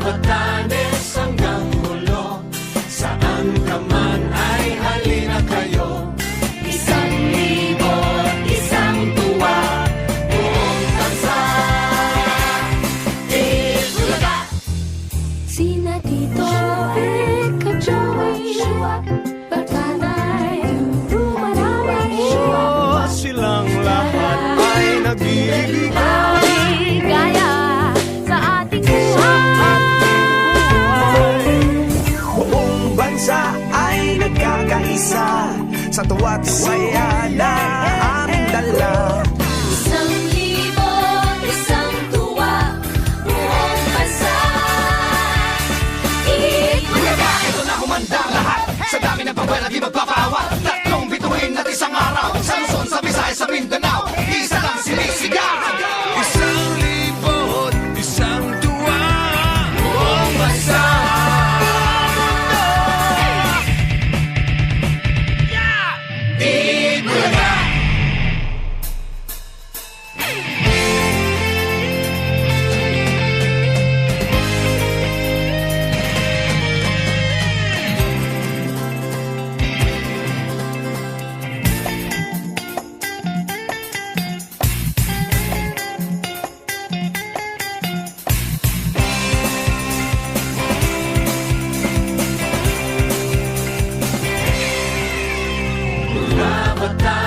Batanes hanggang Mulo, saan ka man ay halina kayo. 1,000, isang tuwa, buong bansa, Itbulaga. Sina Tito Vic, Joey, Barkanay, Rumarami, Silang lahat ay nag-iibigan. Ligaya sa ating buhay. Buong bansa ay nagkakaisa sa tuwa't saya na aming dala. 1,000, isang tuwa, buong bansa, Itbulaga. Ito na humanda lahat sa dami ng pagwala di magpapawat. Tatlong bituin at isang araw sa Luzon, sa Visayas, sa Mindanao, isa lang sinisigaw. 1,000, isang tuwa, buong bansa. Itbulaga. Batanes